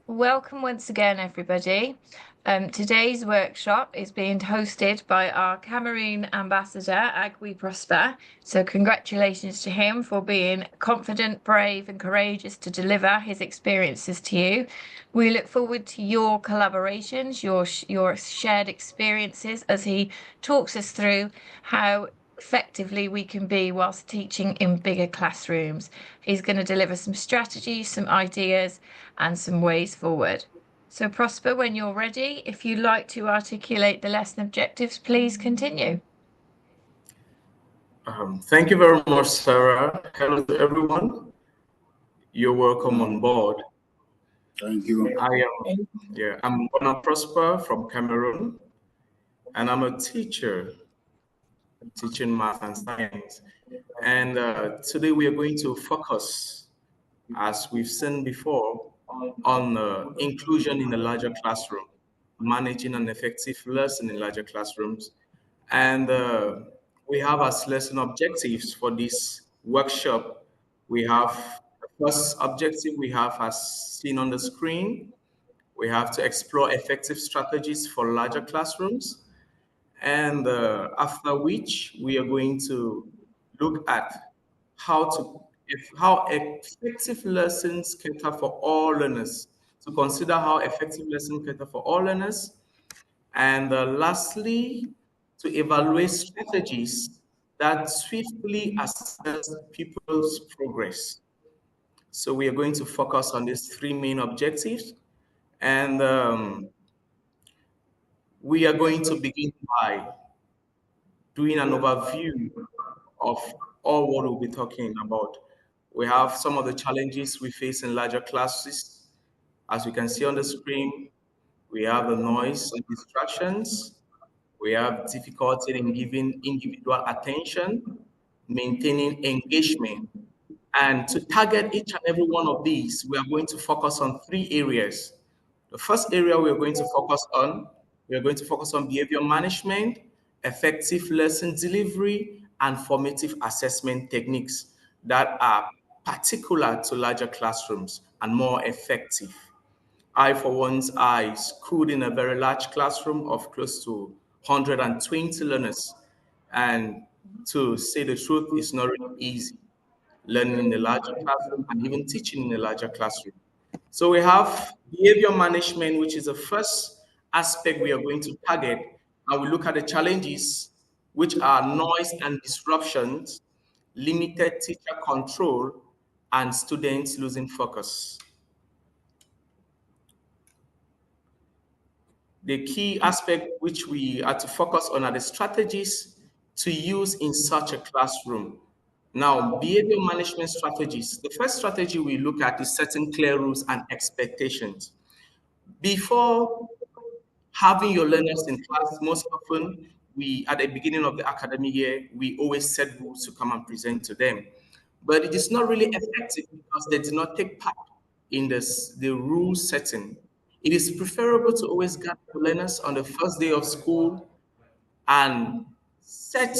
Welcome once again, everybody. Today's workshop is being hosted by our Cameroon ambassador, Agwe Prosper. So congratulations to him for being confident, brave and courageous to deliver his experiences to you. We look forward to your collaborations, your shared experiences as he talks us through how effectively we can be whilst teaching in bigger classrooms. He's going to deliver some strategies, some ideas and some ways forward. So Prosper, when you're ready, if you'd like to articulate the lesson objectives, please continue. Thank you very much, Sarah. Hello to everyone. You're welcome on board. Thank you. I'm Ngwana Prosper from Cameroon, and I'm a teacher teaching math and science. And today we are going to focus, as we've seen before, on inclusion in a larger classroom, managing an effective lesson in larger classrooms. And we have as lesson objectives for this workshop. We have the first objective we have as seen on the screen. We have to explore effective strategies for larger classrooms. And after which we are going to look at how effective lessons cater for all learners, to consider how effective lessons cater for all learners. And lastly, to evaluate strategies that swiftly assess people's progress. So we are going to focus on these three main objectives. And we are going to begin by doing an overview of all what we'll be talking about. We have some of the challenges we face in larger classes. As you can see on the screen, we have the noise and distractions. We have difficulty in giving individual attention, maintaining engagement. And to target each and every one of these, we are going to focus on three areas. The first area we are going to focus on behavior management, effective lesson delivery, and formative assessment techniques that are particular to larger classrooms and more effective. I, for once, I schooled in a very large classroom of close to 120 learners. And to say the truth, it's not really easy learning in a larger classroom and even teaching in a larger classroom. So we have behavior management, which is the first aspect we are going to target. And we look at the challenges, which are noise and disruptions, limited teacher control, and students losing focus. The key aspect which we are to focus on are the strategies to use in such a classroom. Now, behavior management strategies. The first strategy we look at is setting clear rules and expectations. Before having your learners in class, most often at the beginning of the academic year, we always set rules to come and present to them. But it is not really effective because they do not take part in the rule setting. It is preferable to always gather the learners on the first day of school and set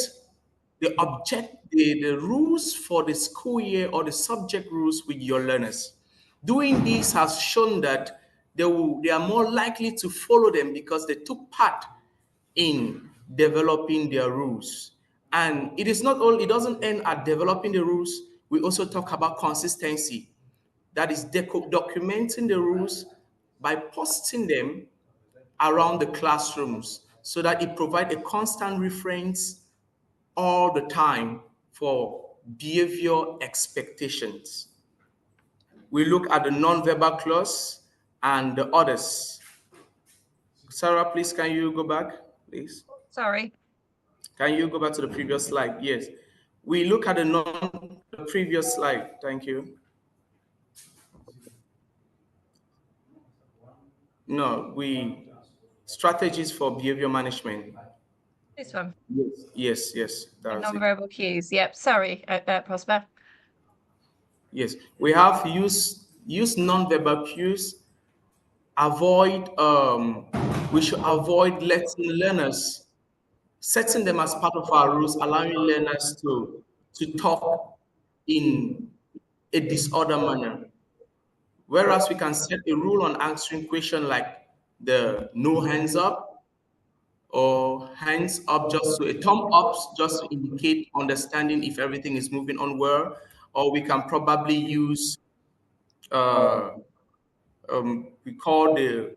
the rules for the school year or the subject rules with your learners. Doing this has shown that they are more likely to follow them because they took part in developing their rules. And it doesn't end at developing the rules. We also talk about consistency. That is documenting the rules by posting them around the classrooms so that it provides a constant reference all the time for behavior expectations. We look at the non-verbal clause and the others. Sarah, please, can you go back, please? Sorry. Can you go back to the previous slide? Yes. We look at the previous slide. Thank you. No, strategies for behavior management. This one. Yes. Non-verbal cues. Yep. Sorry, Prosper. Yes, we have use non-verbal cues. We should avoid letting learners, setting them as part of our rules, allowing learners to talk in a disorder manner. Whereas we can set a rule on answering question like the no hands up or hands up, just to a thumb up, just to indicate understanding if everything is moving on well. Or we can probably use uh, we call the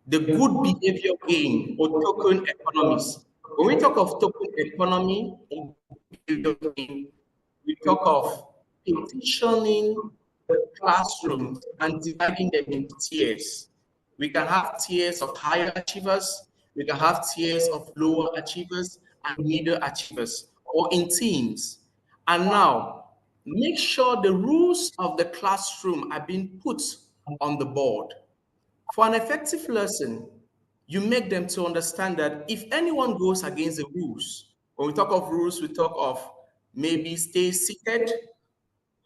good behavior gain or token economies. When we talk of token economy or behavior gain, we talk of petitioning the classrooms and dividing them into tiers. We can have tiers of higher achievers, we can have tiers of lower achievers and middle achievers, or in teams. And now, make sure the rules of the classroom are being put on the board. For an effective lesson, you make them to understand that if anyone goes against the rules, when we talk of rules, we talk of maybe stay seated,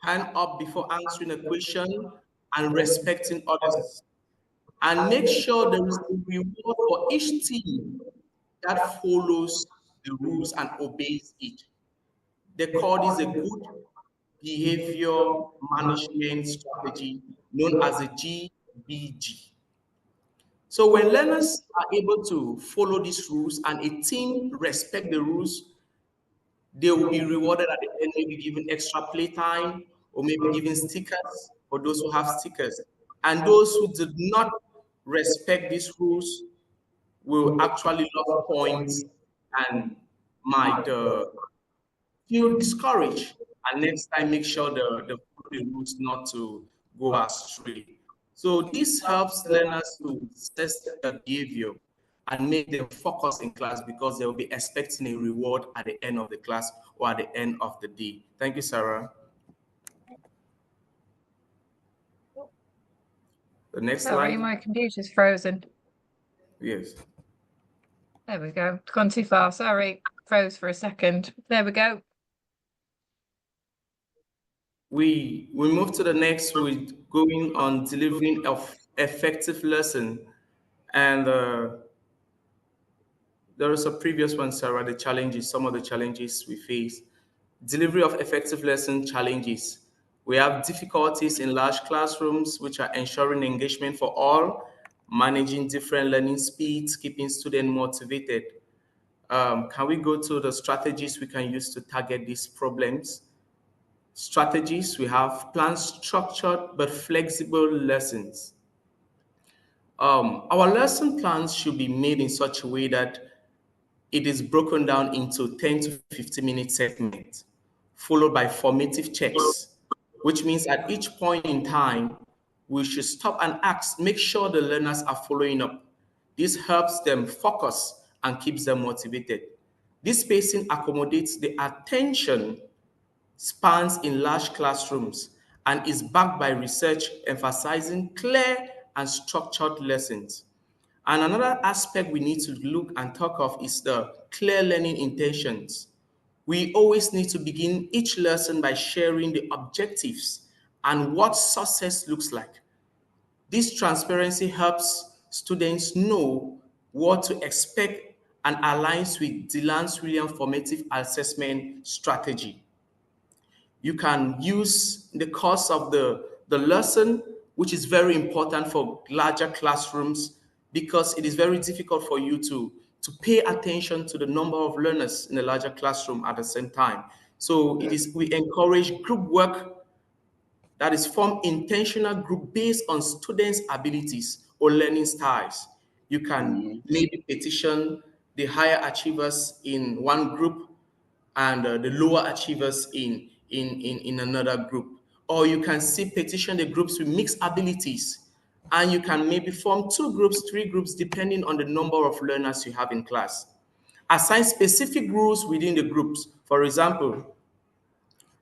hand up before answering a question, and respecting others. And make sure there is a reward for each team that follows the rules and obeys it. They call this a good behavior management strategy known as a GBG. So when learners are able to follow these rules and a team respect the rules, they will be rewarded at the end, maybe given extra playtime or maybe given stickers for those who have stickers. And those who did not respect these rules will actually lose points and might feel discouraged. And next time, make sure the rules not to go astray. So this helps learners to test their behavior and make them focus in class because they will be expecting a reward at the end of the class or at the end of the day. Thank you, Sarah. The next Sorry, slide. my computer's frozen. Yes. There we go. It's gone too far. Sorry, froze for a second. There we go. We move to the next with going on delivering of effective lesson. And there is a previous one, Sarah, the challenges, some of the challenges we face. Delivery of effective lesson challenges. We have difficulties in large classrooms, which are ensuring engagement for all, managing different learning speeds, keeping students motivated. Can we go to the strategies we can use to target these problems? Strategies, we have plan structured but flexible lessons. Our lesson plans should be made in such a way that it is broken down into 10 to 15-minute segments, followed by formative checks, which means at each point in time, we should stop and ask, make sure the learners are following up. This helps them focus and keeps them motivated. This spacing accommodates the attention spans in large classrooms and is backed by research emphasizing clear and structured lessons. And another aspect we need to look and talk of is the clear learning intentions. We always need to begin each lesson by sharing the objectives and what success looks like. This transparency helps students know what to expect and aligns with Dylan's William formative assessment strategy. You can use the course of the lesson, which is very important for larger classrooms because it is very difficult for you to pay attention to the number of learners in a larger classroom at the same time. So we encourage group work that is form intentional group based on students' abilities or learning styles. You can maybe petition the higher achievers in one group and the lower achievers in another group. Or you can see petition the groups with mixed abilities. And you can maybe form 2 groups, 3 groups, depending on the number of learners you have in class. Assign specific rules within the groups. For example,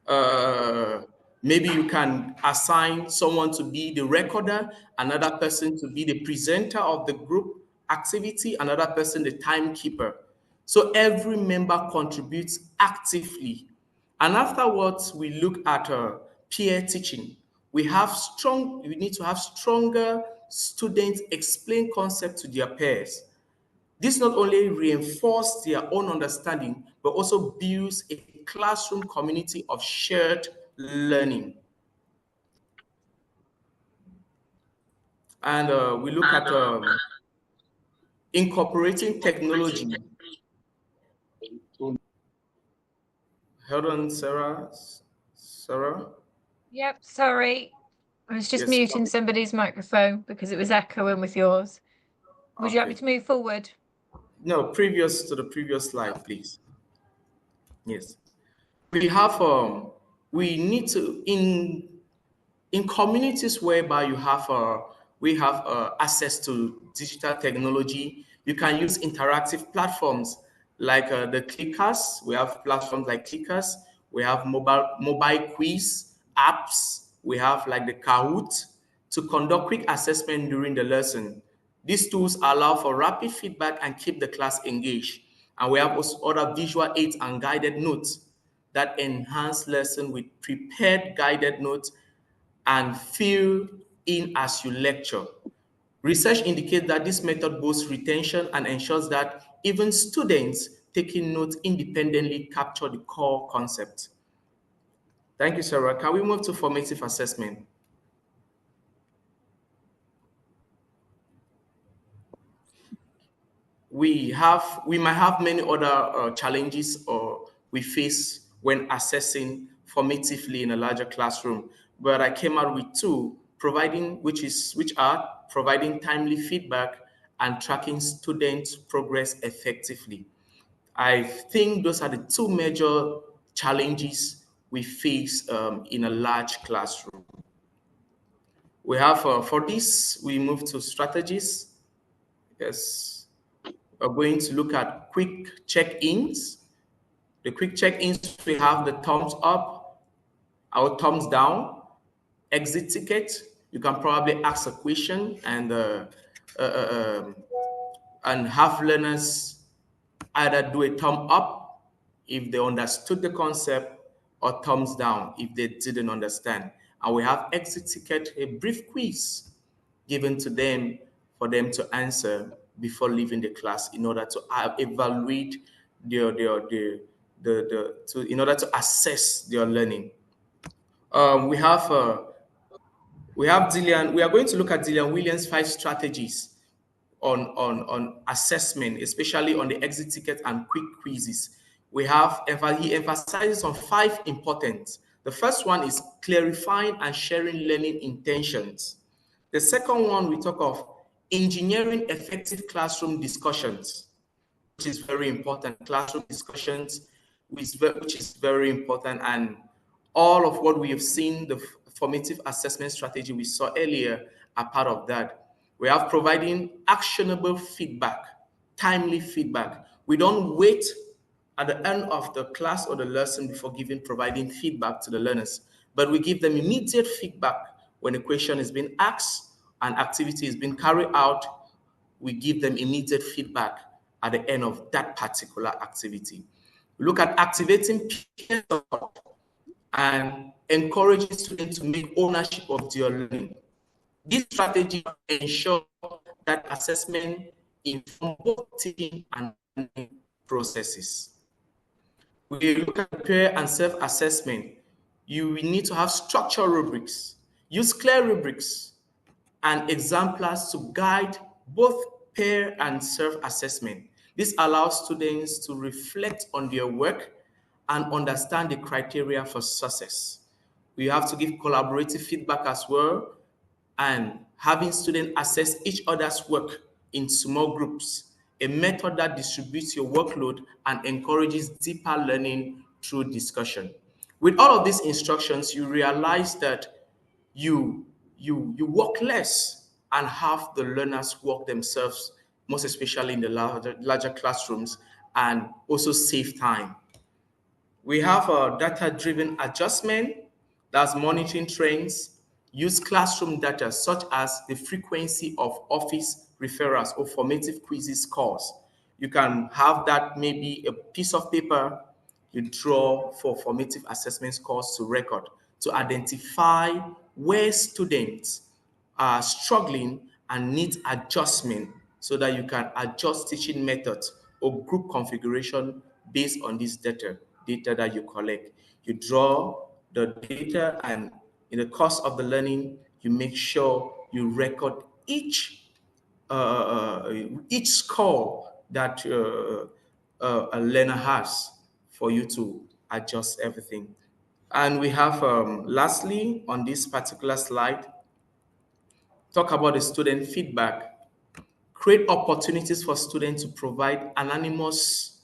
uh, maybe you can assign someone to be the recorder, another person to be the presenter of the group activity, another person the timekeeper. So every member contributes actively. And afterwards, we look at peer teaching. We need to have stronger students explain concepts to their peers. This not only reinforces their own understanding, but also builds a classroom community of shared learning. And we look at incorporating technology. Hold on, Sarah. Sarah? Yep, sorry. I was just Yes. muting somebody's microphone because it was echoing with yours. Would you like me to move forward? No, previous to the previous slide, please. Yes. We have we need to in communities whereby you have we have access to digital technology. You can use interactive platforms like the clickers. We have platforms like clickers. We have mobile quiz apps. We have like the Kahoot to conduct quick assessment during the lesson. These tools allow for rapid feedback and keep the class engaged. And we have also other visual aids and guided notes that enhance lesson with prepared guided notes and fill in as you lecture. Research indicates that this method boosts retention and ensures that even students taking notes independently capture the core concept. Thank you, Sarah. Can we move to formative assessment? We might have many other challenges or we face when assessing formatively in a larger classroom, but I came out with two, which are providing timely feedback and tracking students' progress effectively. I think those are the two major challenges we face in a large classroom. We have for this we move to strategies. Yes. We're going to look at quick check-ins. The quick check-ins, we have the thumbs up or thumbs down, exit ticket. You can probably ask a question uh, uh, um, and have learners either do a thumb up if they understood the concept or thumbs down if they didn't understand. And we have exit ticket, a brief quiz given to them for them to answer before leaving the class in order to evaluate in order to assess their learning. We have Dillian. We are going to look at Dillian Williams' 5 strategies on assessment, especially on the exit ticket and quick quizzes. He emphasizes on 5 important. The first one is clarifying and sharing learning intentions. The second one, we talk of engineering effective classroom discussions, which is very important. Classroom discussions, which is very important. And all of what we have seen, the formative assessment strategy we saw earlier, are part of that. We have providing actionable feedback, timely feedback. We don't wait at the end of the class or the lesson before providing feedback to the learners, but we give them immediate feedback when a question is being asked, an activity is being carried out. We give them immediate feedback at the end of that particular activity. We look at activating peer support and encouraging students to make ownership of their learning. This strategy ensures that assessment informs both teaching and learning processes. We look at peer and self-assessment. You will need to have structured rubrics. Use clear rubrics and exemplars to guide both peer and self-assessment. This allows students to reflect on their work and understand the criteria for success. We have to give collaborative feedback as well, and having students assess each other's work in small groups, a method that distributes your workload and encourages deeper learning through discussion. With all of these instructions, you realize that you work less and have the learners work themselves, most especially in the larger classrooms, and also save time. We have a data-driven adjustment, that's monitoring trends, use classroom data such as the frequency of office referrals or formative quizzes scores. You can have that maybe a piece of paper you draw for formative assessment scores to record to identify where students are struggling and need adjustment so that you can adjust teaching methods or group configuration based on this data that you collect. You draw the data, and in the course of the learning, you make sure you record each score that a learner has for you to adjust everything. And we have, lastly, on this particular slide, talk about the student feedback. Create opportunities for students to provide anonymous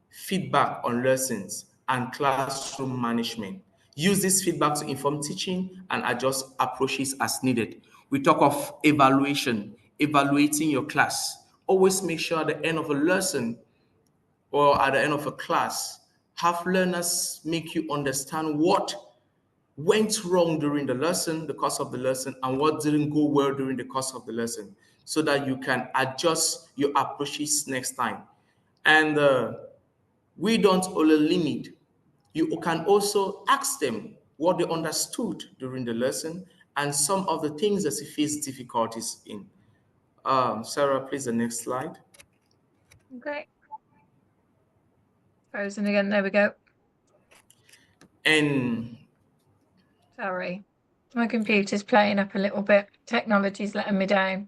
feedback on lessons and classroom management. Use this feedback to inform teaching and adjust approaches as needed. We talk of evaluation, evaluating your class. Always make sure at the end of a lesson or at the end of a class, have learners make you understand what went wrong during the lesson, the course of the lesson, and what didn't go well during the course of the lesson, so that you can adjust your approaches next time. And we don't only limit, you can also ask them what they understood during the lesson and some of the things that you face difficulties in. Sarah, please, the next slide. Okay. Frozen again. There we go. And sorry, my computer's playing up a little bit. Technology's letting me down.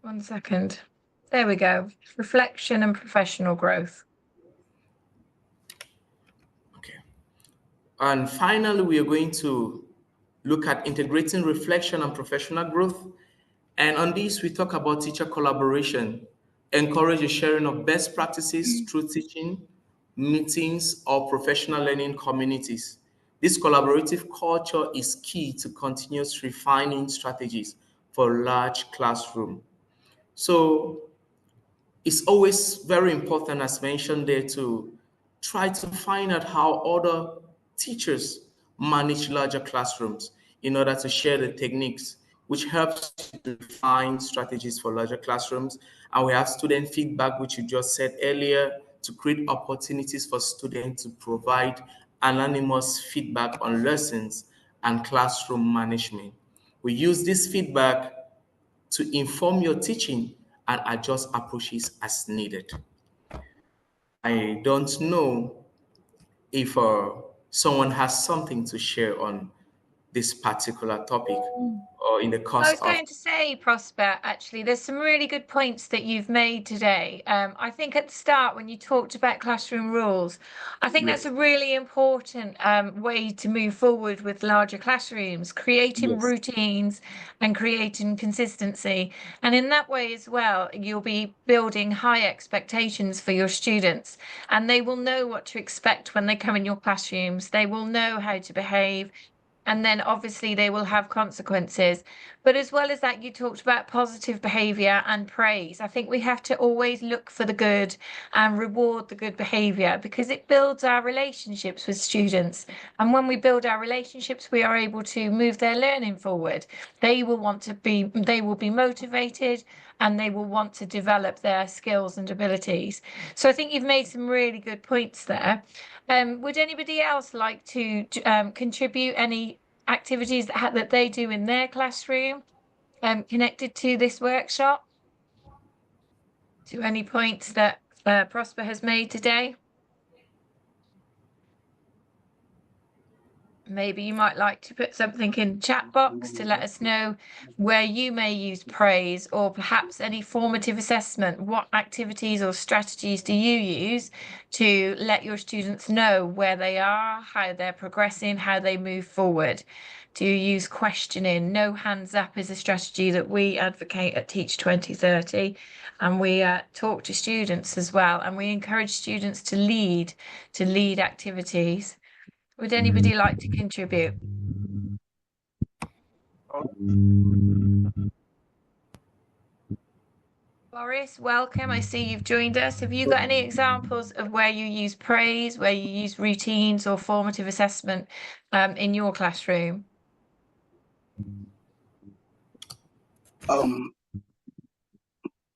1 second. There we go. Reflection and professional growth. Okay. And finally, we are going to look at integrating reflection and professional growth. And on this, we talk about teacher collaboration, encourage the sharing of best practices through teaching, meetings, or professional learning communities. This collaborative culture is key to continuous refining strategies for large classroom. So it's always very important, as mentioned there, to try to find out how other teachers manage larger classrooms in order to share the techniques, which helps to define strategies for larger classrooms. And we have student feedback, which you just said earlier, to create opportunities for students to provide anonymous feedback on lessons and classroom management. We use this feedback to inform your teaching and adjust approaches as needed. I don't know if someone has something to share on this particular topic or in the course I was going to say, Prosper, actually, there's some really good points that you've made today. I think at the start, when you talked about classroom rules, I think that's a really important way to move forward with larger classrooms, creating routines and creating consistency. And in that way as well, you'll be building high expectations for your students, and they will know what to expect when they come in your classrooms. They will know how to behave. And then obviously they will have consequences. But as well as that, you talked about positive behavior and praise. I think we have to always look for the good and reward the good behavior, because it builds our relationships with students. And when we build our relationships, we are able to move their learning forward. They will be motivated, and they will want to develop their skills and abilities. So I think you've made some really good points there. Would anybody else like to contribute any activities that they do in their classroom connected to this workshop? To any points that Prosper has made today? Maybe you might like to put something in chat box to let us know where you may use praise, or perhaps any formative assessment. What activities or strategies do you use to let your students know where they are, how they're progressing, how they move forward? Do you use questioning? No hands up is a strategy that we advocate at Teach 2030, and we talk to students as well, and we encourage students to lead activities. Would anybody like to contribute? Boris, welcome. I see you've joined us. Have you got any examples of where you use praise, where you use routines or formative assessment in your classroom?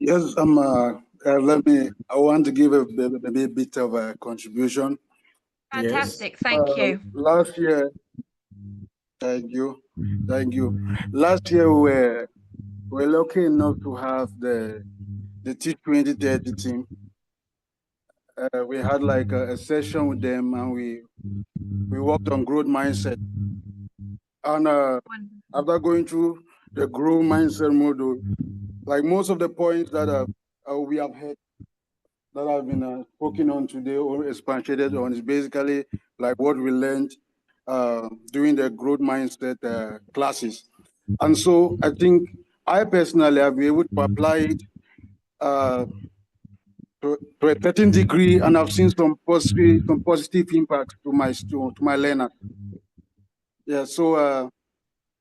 Yes, I want to give a bit of a contribution. Fantastic, yes. Thank you. Last year, thank you. Last year we were lucky enough to have the Teach 2030 team. We had like a session with them, and we worked on growth mindset. And after going through the growth mindset model. Like most of the points that we have had that have been spoken on today or expanded on is basically like what we learned during the growth mindset classes. And so I think I personally have been able to apply it to a certain degree, and I've seen some positive impacts to my learners. Yeah, so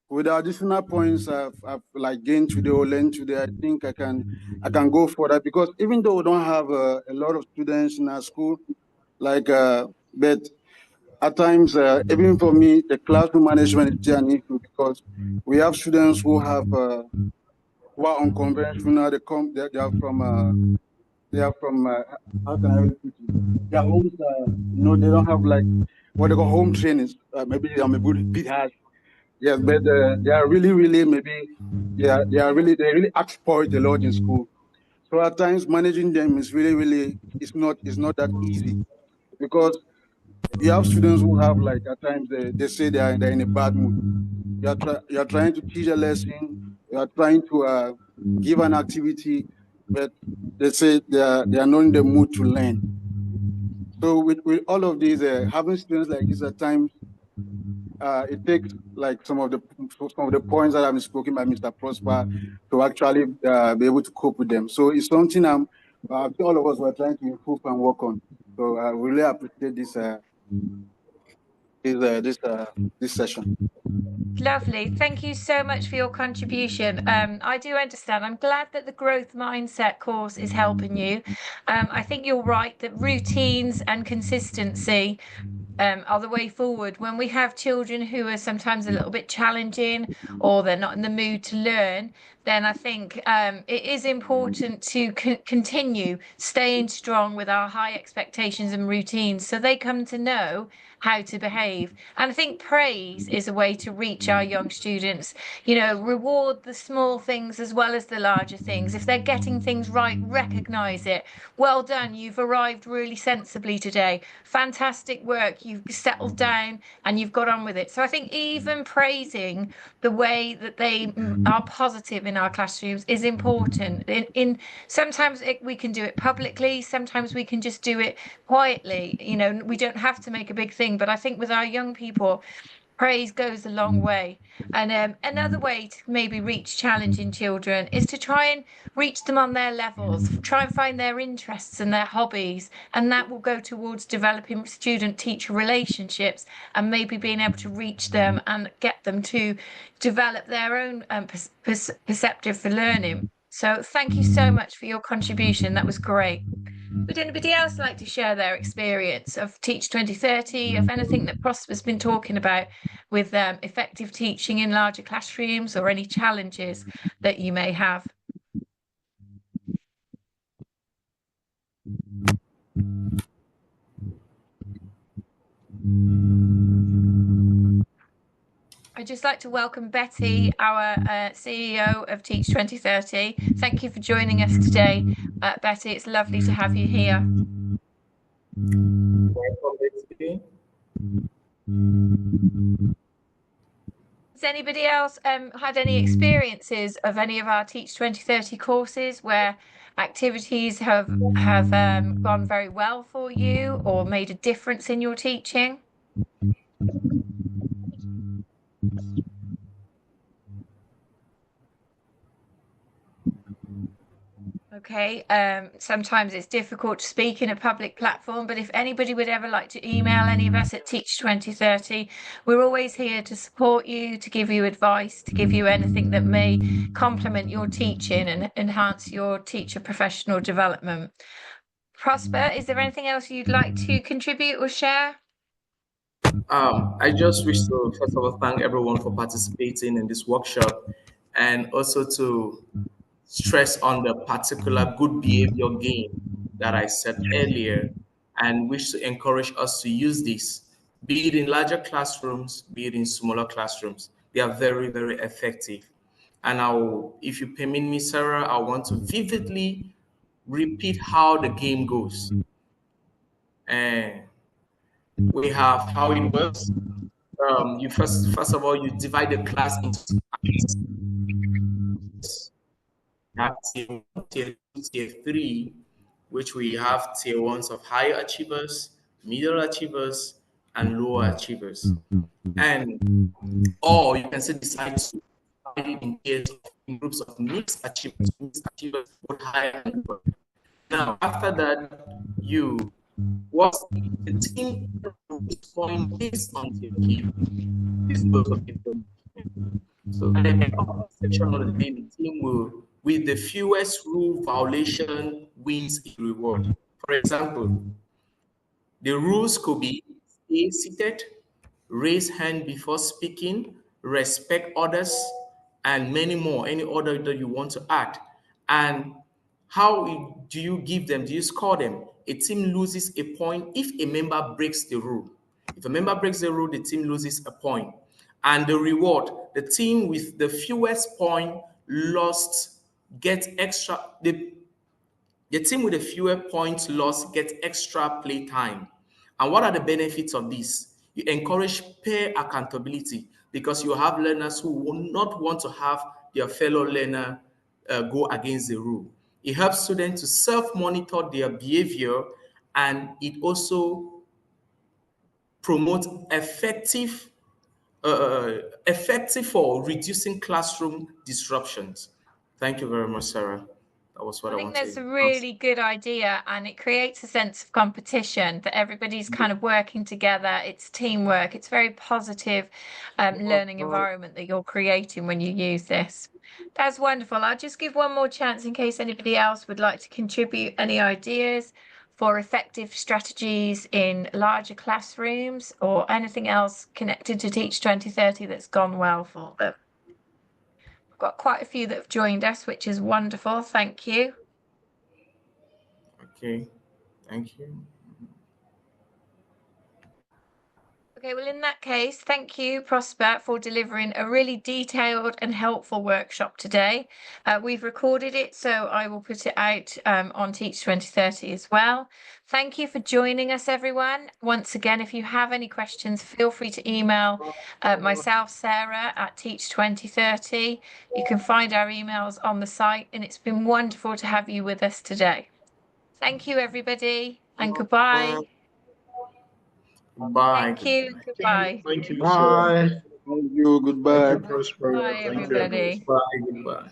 with the additional points I've like gained today or learned today, I think I can go for that, because even though we don't have a lot of students in our school, like but at times even for me the classroom management is still an issue, because we have students who are unconventional. They are from how can I really put it? Their homes, they don't have like what they call home trainings. Maybe I'm a bit harsh. Yes, but they are really, really maybe they really act spoiled a lot in school. So at times managing them is really, really it's not that easy, because you have students who have like at times they say they're in a bad mood. You're trying to teach a lesson, you are trying to give an activity, but they say they are not in the mood to learn. So with all of these, having students like this at times, it takes like some of the points that have been spoken by Mr. Prosper to actually be able to cope with them. So it's something I think all of us were trying to improve and work on. So I really appreciate this session. Lovely. Thank you so much for your contribution. I do understand. I'm glad that the growth mindset course is helping you. I think you're right that routines and consistency are the way forward. When we have children who are sometimes a little bit challenging or they're not in the mood to learn, then I think it is important to continue staying strong with our high expectations and routines so they come to know how to behave. And I think praise is a way to reach our young students. Reward the small things as well as the larger things. If they're getting things right, recognize it. Well done, you've arrived really sensibly today. Fantastic work, you've settled down and you've got on with it. So I think even praising the way that they are positive in our classrooms is important. In sometimes we can do it publicly, sometimes we can just do it quietly. We don't have to make a big thing, but I think with our young people, praise goes a long way. And another way to maybe reach challenging children is to try and reach them on their levels, try and find their interests and their hobbies, and that will go towards developing student-teacher relationships and maybe being able to reach them and get them to develop their own perceptive for learning. So thank you so much for your contribution. That was great. Would anybody else like to share their experience of Teach 2030, of anything that Prosper's been talking about with effective teaching in larger classrooms, or any challenges that you may have? I'd just like to welcome Betty, our CEO of Teach 2030. Thank you for joining us today, Betty. It's lovely to have you here. Welcome, Betty. Has anybody else had any experiences of any of our Teach 2030 courses where activities have gone very well for you or made a difference in your teaching? Okay, sometimes it's difficult to speak in a public platform, but if anybody would ever like to email any of us at Teach 2030, we're always here to support you, to give you advice, to give you anything that may complement your teaching and enhance your teacher professional development. Prosper, is there anything else you'd like to contribute or share? I just wish to first of all thank everyone for participating in this workshop, and also to stress on the particular good behavior game that I said earlier, and wish to encourage us to use this, be it in larger classrooms, be it in smaller classrooms. They are very, very effective. And if you permit me, Sarah, I want to vividly repeat how the game goes. And we have how it works. you first of all, you divide the class into tier 1, tier 2, tier 3, which we have tier 1s of higher achievers, middle achievers, and lower achievers. And or you can still decide to divide it in tiers in groups of mixed achievers, both higher and lower. Now, after that, what's the team point based on the key. This goes of people. So at the end of the section of the day, the team will, with the fewest rule violation, wins a reward. For example, the rules could be stay seated, raise hand before speaking, respect others, and many more, any order that you want to add. And how do you give them? Do you score them? A team loses a point if a member breaks the rule. If a member breaks the rule, the team loses a point. And the reward, the team with the fewest point lost gets extra. The team with the fewer points lost gets extra play time. And what are the benefits of this? You encourage peer accountability because you have learners who will not want to have their fellow learner go against the rule. It helps students to self-monitor their behavior, and it also promotes effective for reducing classroom disruptions. Thank you very much, Sarah. That was what I think wanted. that's a really good idea, and it creates a sense of competition that everybody's kind of working together. It's teamwork. It's very positive learning environment that you're creating when you use this. That's wonderful. I'll just give one more chance in case anybody else would like to contribute any ideas for effective strategies in larger classrooms or anything else connected to Teach 2030 that's gone well for them. We've got quite a few that have joined us, which is wonderful. Thank you. Okay, thank you. Okay, well, in that case, thank you, Prosper, for delivering a really detailed and helpful workshop today. We've recorded it, so I will put it out on Teach 2030 as well. Thank you for joining us, everyone. Once again, if you have any questions, feel free to email myself, Sarah, at Teach 2030. You can find our emails on the site, and it's been wonderful to have you with us today. Thank you, everybody, and goodbye. Bye. Thank you. Goodbye. Thank you, Thank Sarah. you. Goodbye. Thank you, Prosper. Bye, Thank you. everybody. Bye. Goodbye.